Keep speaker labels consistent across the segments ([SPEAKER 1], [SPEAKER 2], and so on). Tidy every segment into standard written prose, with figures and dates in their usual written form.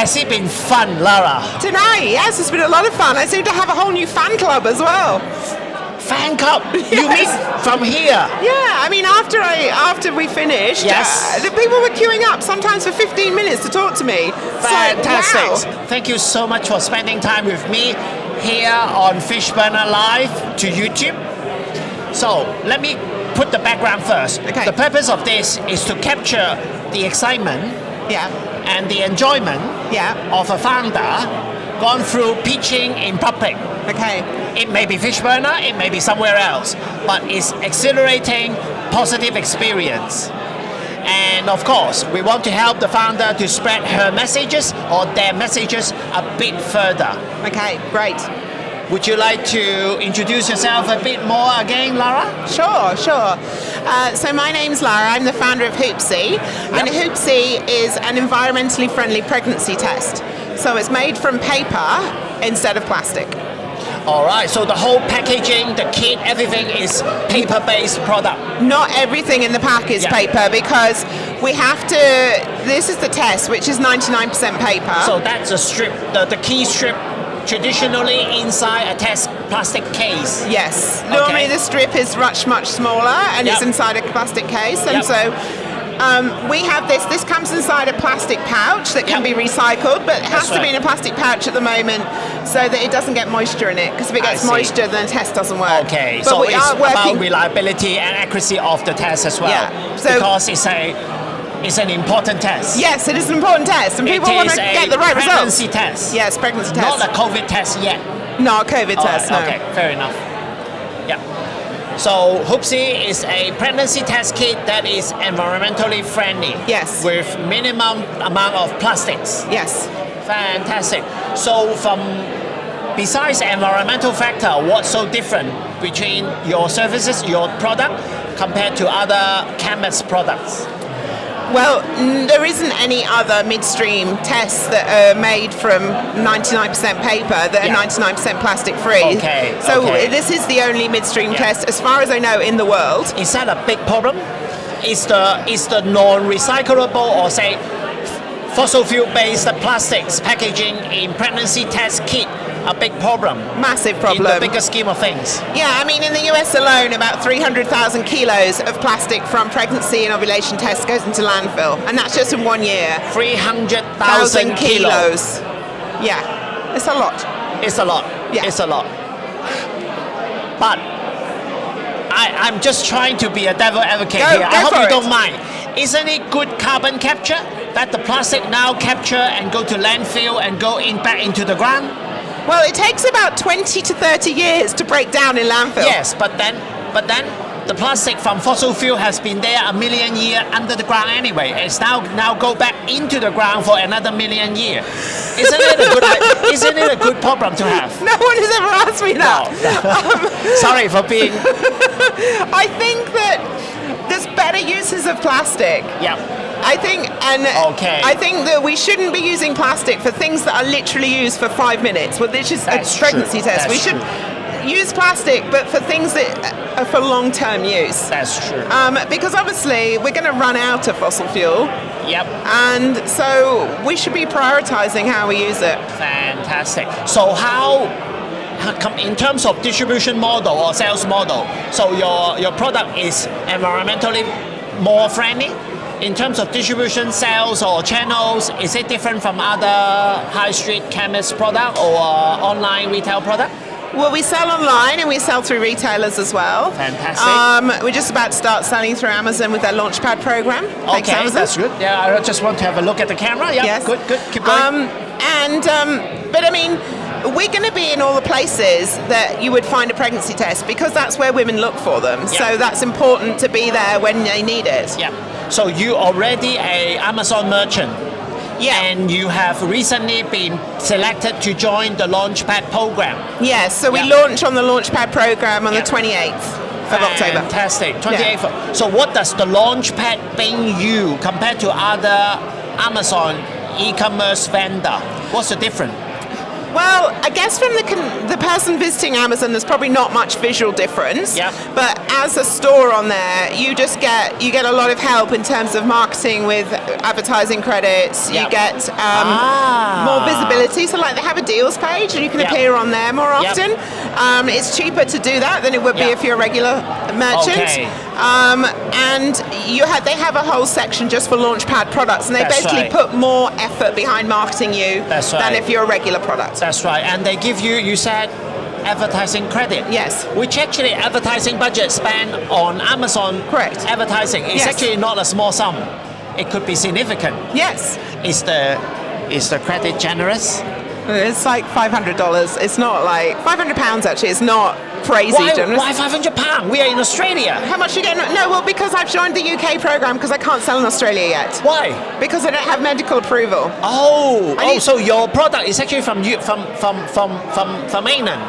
[SPEAKER 1] Has it been fun, Lara?
[SPEAKER 2] Tonight, yes, it's been a lot of fun. I seem to have a whole new fan club as well.
[SPEAKER 1] Fan club? You mean from here?
[SPEAKER 2] Yeah, I mean, after we finished,
[SPEAKER 1] Yes.
[SPEAKER 2] the people were queuing up sometimes for 15 minutes to talk to me.
[SPEAKER 1] Fantastic.
[SPEAKER 2] So, wow.
[SPEAKER 1] Thank you so much for spending time with me here on Fishburner Live to YouTube. So let me put the background first.
[SPEAKER 2] Okay.
[SPEAKER 1] The purpose of this is to capture the excitement
[SPEAKER 2] Yeah,
[SPEAKER 1] and the enjoyment
[SPEAKER 2] yeah,
[SPEAKER 1] of a founder gone through pitching in public.
[SPEAKER 2] okay.
[SPEAKER 1] It may be Fishburner, it may be somewhere else, but it's exhilarating, positive experience. And of course, we want to help the founder to spread her messages or their messages a bit further.
[SPEAKER 2] Okay, great.
[SPEAKER 1] Would you like to introduce yourself a bit more again, Lara?
[SPEAKER 2] Sure. So my name's Lara. I'm the founder of Hoopsy. And Hoopsy is an environmentally friendly pregnancy test. So it's made from paper instead of plastic.
[SPEAKER 1] All right, so the whole packaging, the kit, everything is paper-based product.
[SPEAKER 2] Not everything in the pack is paper because we have to, this is the test, which is 99% paper.
[SPEAKER 1] So that's a strip, the key strip traditionally inside a test plastic case.
[SPEAKER 2] Yes. Normally the strip is much smaller and it's inside a plastic case. And so we have this comes inside a plastic pouch that can be recycled, but it has to be in a plastic pouch at the moment so that it doesn't get moisture in it, because if it gets moisture then the test doesn't work.
[SPEAKER 1] Okay,
[SPEAKER 2] but
[SPEAKER 1] so
[SPEAKER 2] we
[SPEAKER 1] it's
[SPEAKER 2] are
[SPEAKER 1] about reliability and accuracy of the test as well.
[SPEAKER 2] Yeah. So
[SPEAKER 1] because it's an important test.
[SPEAKER 2] Yes, it is an important test and people want to get the right results.
[SPEAKER 1] Pregnancy test.
[SPEAKER 2] Yes, pregnancy test.
[SPEAKER 1] Not a COVID test yet.
[SPEAKER 2] Not a COVID test, no.
[SPEAKER 1] Okay, fair enough. Yeah. So Hoopsy is a pregnancy test kit that is environmentally friendly.
[SPEAKER 2] Yes.
[SPEAKER 1] With minimum amount of plastics.
[SPEAKER 2] Yes.
[SPEAKER 1] Fantastic. So besides environmental factor, what's so different between your services, your product, compared to other chemist products?
[SPEAKER 2] Well, there isn't any other midstream tests that are made from 99% paper that are 99% plastic free.
[SPEAKER 1] Okay.
[SPEAKER 2] So this is the only midstream test, as far as I know, in the world.
[SPEAKER 1] Is that a big problem? Is the non-recyclable or say fossil fuel-based plastics packaging in pregnancy test kit a big problem?
[SPEAKER 2] Massive problem.
[SPEAKER 1] In the bigger scheme of things.
[SPEAKER 2] Yeah, I mean, in the US alone, about 300,000 kilos of plastic from pregnancy and ovulation tests goes into landfill, and that's just in 1 year.
[SPEAKER 1] 300,000 kilos.
[SPEAKER 2] Yeah, it's a lot.
[SPEAKER 1] It's a lot.
[SPEAKER 2] Yeah.
[SPEAKER 1] It's a lot. But I'm just trying to be a devil advocate here. I hope you don't mind. Isn't it good carbon capture that the plastic now capture and go to landfill and go back into the ground?
[SPEAKER 2] Well, it takes about 20 to 30 years to break down in landfill.
[SPEAKER 1] Yes, but then the plastic from fossil fuel has been there 1 million years under the ground anyway. It's now go back into the ground for another 1 million years. Isn't it a good problem to have?
[SPEAKER 2] No one has ever asked me that.
[SPEAKER 1] No. Sorry for being.
[SPEAKER 2] I think that there's better uses of plastic.
[SPEAKER 1] Yeah.
[SPEAKER 2] I think that we shouldn't be using plastic for things that are literally used for 5 minutes. Well, this is a pregnancy test. We should use plastic, but for things that are for long-term use.
[SPEAKER 1] That's true.
[SPEAKER 2] Because obviously we're going to run out of fossil fuel.
[SPEAKER 1] Yep.
[SPEAKER 2] And so we should be prioritizing how we use it.
[SPEAKER 1] Fantastic. So how in terms of distribution model or sales model, so your product is environmentally more friendly? In terms of distribution, sales or channels, is it different from other high street chemist product or online retail product?
[SPEAKER 2] Well, we sell online and we sell through retailers as well.
[SPEAKER 1] Fantastic.
[SPEAKER 2] We're just about to start selling through Amazon with their Launchpad program. Thanks,
[SPEAKER 1] Okay,
[SPEAKER 2] Amazon.
[SPEAKER 1] that's good. Yeah, I just want to have a look at the camera. Yeah,
[SPEAKER 2] Yes.
[SPEAKER 1] good. Keep going.
[SPEAKER 2] But I mean, we're going to be in all the places that you would find a pregnancy test because that's where women look for them.
[SPEAKER 1] Yeah.
[SPEAKER 2] So that's important to be there when they need it.
[SPEAKER 1] Yeah. So you already an Amazon merchant.
[SPEAKER 2] Yeah.
[SPEAKER 1] And you have recently been selected to join the Launchpad program.
[SPEAKER 2] Yes, so we launch on the Launchpad program on the 28th of October.
[SPEAKER 1] Fantastic, 28th. So what does the Launchpad bring you compared to other Amazon e-commerce vendor? What's the difference?
[SPEAKER 2] Well, I guess from the person visiting Amazon, there's probably not much visual difference.
[SPEAKER 1] Yeah.
[SPEAKER 2] But as a store on there, you get a lot of help in terms of marketing with advertising credits.
[SPEAKER 1] Yeah.
[SPEAKER 2] You get more visibility. So like they have a deals page, and you can
[SPEAKER 1] Yeah.
[SPEAKER 2] appear on there more often. It's cheaper to do that than it would be if you're a regular merchant.
[SPEAKER 1] Okay.
[SPEAKER 2] And they have a whole section just for Launchpad products, and they
[SPEAKER 1] That's
[SPEAKER 2] basically
[SPEAKER 1] right.
[SPEAKER 2] put more effort behind marketing you
[SPEAKER 1] That's
[SPEAKER 2] than
[SPEAKER 1] right.
[SPEAKER 2] if you're a regular product.
[SPEAKER 1] That's right. And they give you said, advertising credit.
[SPEAKER 2] Yes.
[SPEAKER 1] Which actually advertising budget spent on Amazon
[SPEAKER 2] Correct.
[SPEAKER 1] advertising is
[SPEAKER 2] Yes.
[SPEAKER 1] actually not a small sum. It could be significant.
[SPEAKER 2] Yes.
[SPEAKER 1] Is the credit generous?
[SPEAKER 2] It's like $500. It's not like £500 actually. It's not crazy generous.
[SPEAKER 1] Why £500? We are in Australia.
[SPEAKER 2] How much are you getting? No, well, because I've joined the UK program because I can't sell in Australia yet.
[SPEAKER 1] Why?
[SPEAKER 2] Because I don't have medical approval.
[SPEAKER 1] So your product is actually from England.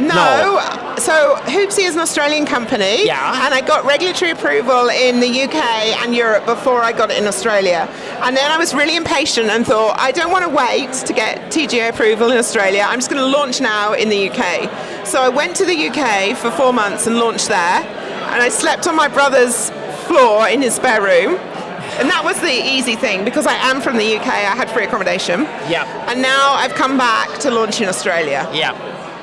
[SPEAKER 2] No. So Hoopsy is an Australian company.
[SPEAKER 1] Yeah.
[SPEAKER 2] And I got regulatory approval in the UK and Europe before I got it in Australia. And then I was really impatient and thought, I don't want to wait to get TGA approval in Australia. I'm just going to launch now in the UK. So I went to the UK for 4 months and launched there. And I slept on my brother's floor in his spare room. And that was the easy thing because I am from the UK. I had free accommodation.
[SPEAKER 1] Yeah.
[SPEAKER 2] And now I've come back to launch in Australia.
[SPEAKER 1] Yeah.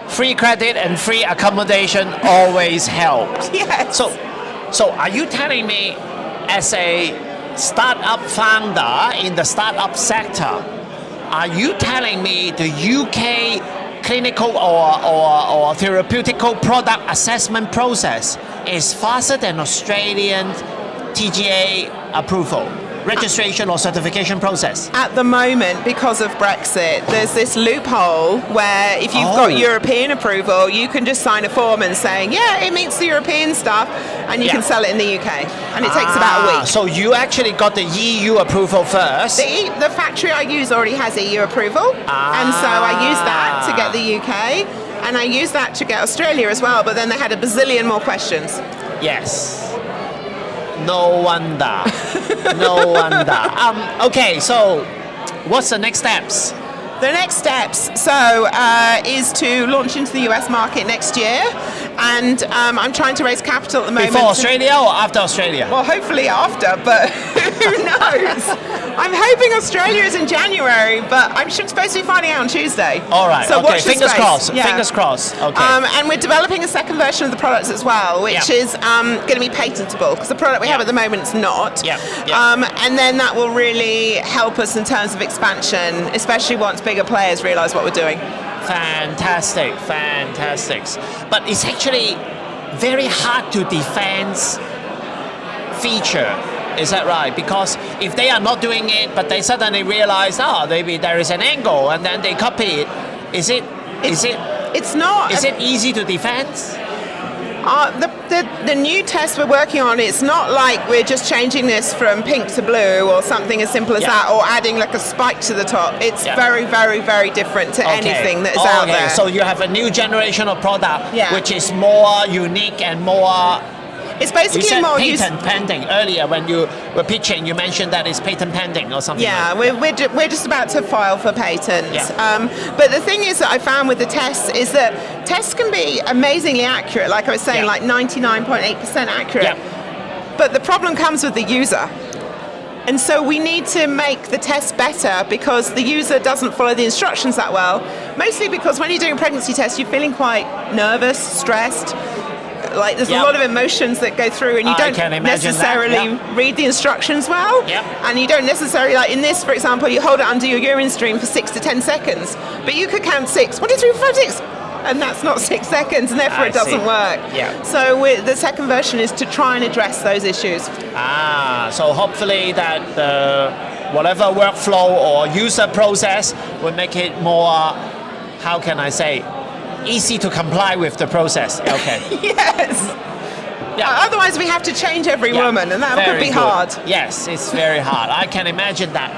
[SPEAKER 1] Free credit and free accommodation always helps.
[SPEAKER 2] Yes.
[SPEAKER 1] So are you telling me, as a startup founder in the startup sector, are you telling me the UK clinical or therapeutical product assessment process is faster than Australian TGA approval, registration or certification process?
[SPEAKER 2] At the moment, because of Brexit, there's this loophole where if you've got European approval, you can just sign a form and saying, yeah, it meets the European stuff, and you can sell it in the UK. And it takes about a week.
[SPEAKER 1] So you actually got the EU approval first.
[SPEAKER 2] The factory I use already has EU approval, and so I use that to get the UK, and I use that to get Australia as well, but then they had a bazillion more questions.
[SPEAKER 1] Yes. No wonder. No wonder. Okay, so what's the next steps?
[SPEAKER 2] The next steps, is to launch into the US market next year, and I'm trying to raise capital at the moment.
[SPEAKER 1] Before Australia or after Australia?
[SPEAKER 2] Well, hopefully after, but who knows? I'm hoping Australia is in January, but I'm supposed to be finding out on Tuesday.
[SPEAKER 1] All right,
[SPEAKER 2] so
[SPEAKER 1] okay,
[SPEAKER 2] watch this
[SPEAKER 1] fingers
[SPEAKER 2] space.
[SPEAKER 1] crossed,
[SPEAKER 2] Yeah.
[SPEAKER 1] fingers crossed. Okay.
[SPEAKER 2] And we're developing a second version of the product as well, which is going to be patentable, because the product we have at the moment is not.
[SPEAKER 1] Yeah.
[SPEAKER 2] And then that will really help us in terms of expansion, especially once bigger players realize what we're doing.
[SPEAKER 1] Fantastic. But it's actually very hard to defend feature. Is that right? Because if they are not doing it, but they suddenly realize, maybe there is an angle, and then they copy it. Is it
[SPEAKER 2] It's not.
[SPEAKER 1] Is it easy to defend?
[SPEAKER 2] The new test we're working on, it's not like we're just changing this from pink to blue or something as simple as that, or adding like a spike to the top. It's very, very, very different to anything that is out there.
[SPEAKER 1] So you have a new generation of product which is more unique and more...
[SPEAKER 2] It's basically
[SPEAKER 1] you said
[SPEAKER 2] more
[SPEAKER 1] patent pending earlier when you were pitching. You mentioned that it's patent pending or something.
[SPEAKER 2] Yeah, we're just about to file for patent.
[SPEAKER 1] Yeah.
[SPEAKER 2] But the thing is that I found with the tests is that tests can be amazingly accurate. Like I was saying, like 99.8% accurate.
[SPEAKER 1] Yeah.
[SPEAKER 2] But the problem comes with the user. And so we need to make the test better because the user doesn't follow the instructions that well. Mostly because when you're doing a pregnancy test, you're feeling quite nervous, stressed. Like there's a lot of emotions that go through, and you don't necessarily read the instructions well. And you don't necessarily, like in this, for example, you hold it under your urine stream for 6 to 10 seconds, but you could count 6, 1, 2, 3, 4, 5, 6, and that's not 6 seconds, and therefore it doesn't work. So the second version is to try and address those issues.
[SPEAKER 1] So hopefully that whatever workflow or user process will make it more, how can I say, easy to comply with the process. Okay.
[SPEAKER 2] Yes. Otherwise we have to change every woman, and that could be hard.
[SPEAKER 1] Yes, it's very hard. I can imagine that.